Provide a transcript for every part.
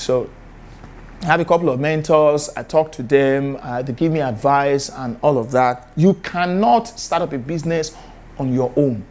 So I have a couple of mentors. I talk to them. They give me advice and all of that. You cannot start up a business on your own.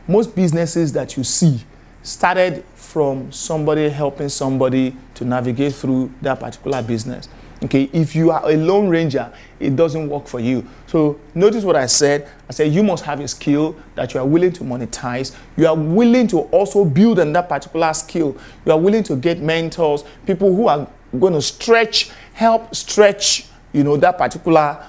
Most businesses that you see started from somebody helping somebody to navigate through that particular business. Okay, if you are a lone ranger, it doesn't work for you. So notice what I said. I said you must have a skill that you are willing to monetize. You are willing to also build on that particular skill. You are willing to get mentors, people who are going to help stretch, that particular,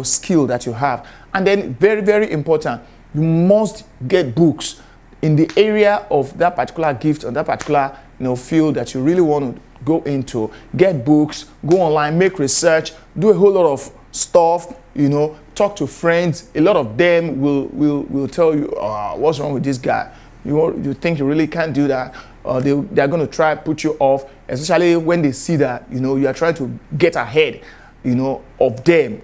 skill that you have. And then very, very important, you must get books in the area of that particular gift or that particular, field that you really want to go into. Get books, go online, make research, do a whole lot of stuff, talk to friends. A lot of them will tell you, what's wrong with this guy? You think you really can't do that? They're going to try to put you off, especially when they see that, you are trying to get ahead, of them,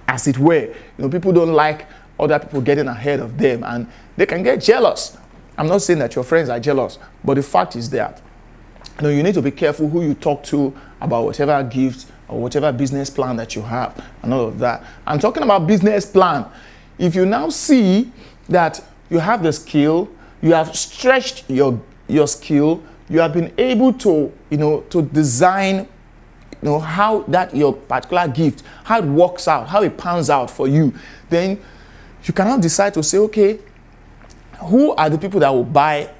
as it were. People don't like other people getting ahead of them, and they can get jealous. I'm not saying that your friends are jealous, but the fact is that you need to be careful who you talk to about whatever gift or whatever business plan that you have and all of that. I'm talking about business plan. If you now see that you have the skill, you have stretched your skill, you have been able to, to design, how that your particular gift, how it works out, how it pans out for you, then you cannot decide to say, okay, who are the people that will buy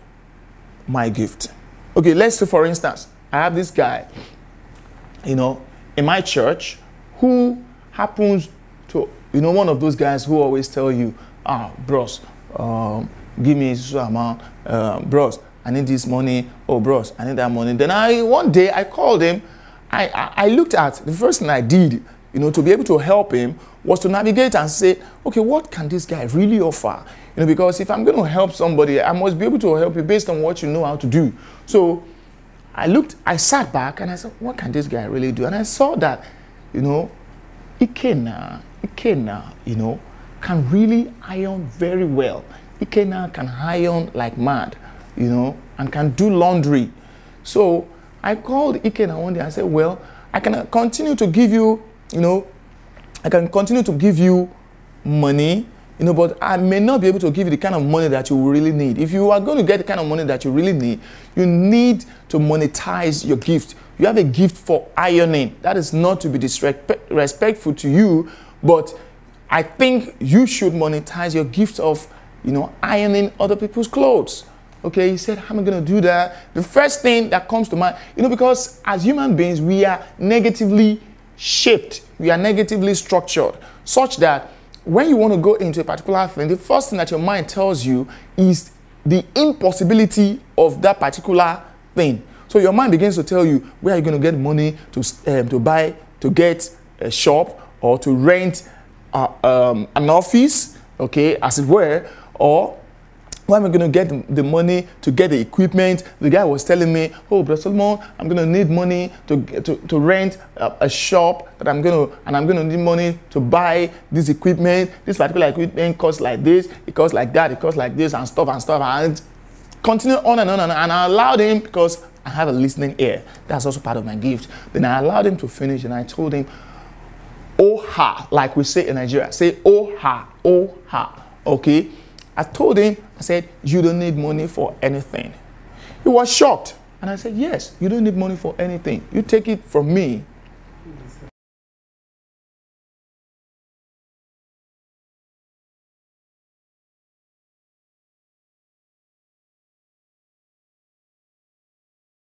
my gift? Okay, let's say, for instance, I have this guy, in my church who happens to, one of those guys who always tell you, bros, give me this amount, bros, I need this money, oh, bros, I need that money. Then one day I called him, I looked at, the first thing I did, to be able to help him was to navigate and say, okay, what can this guy really offer? Because if I'm going to help somebody, I must be able to help you based on what you know how to do. So I sat back and I said, what can this guy really do? And I saw that, Ikenna, can really iron very well. Ikenna can iron like mad, and can do laundry. So I called Ikenna one day and said, well, I can continue to give you, money, but I may not be able to give you the kind of money that you really need. If you are going to get the kind of money that you really need, you need to monetize your gift. You have a gift for ironing. That is not to be disrespectful to you, but I think you should monetize your gift of, ironing other people's clothes. Okay, he said, how am I going to do that? The first thing that comes to mind, because as human beings, we are negatively shaped. We are negatively structured such that when you want to go into a particular thing, the first thing that your mind tells you is the impossibility of that particular thing. So your mind begins to tell you, where are you going to get money to get a shop or to rent an office, okay, as it were, or where am I going to get the money to get the equipment? The guy was telling me, oh, Brother Solomon, I'm going to need money to rent a shop, and I'm going to need money to buy this equipment. This particular equipment costs like this, it costs like that, it costs like this, and stuff, and continue on and on and on. And I allowed him, because I have a listening ear. That's also part of my gift. Then I allowed him to finish, and I told him, oh ha, like we say in Nigeria, say oh ha, okay? I told him, I said, you don't need money for anything. He was shocked. And I said, yes, you don't need money for anything. You take it from me.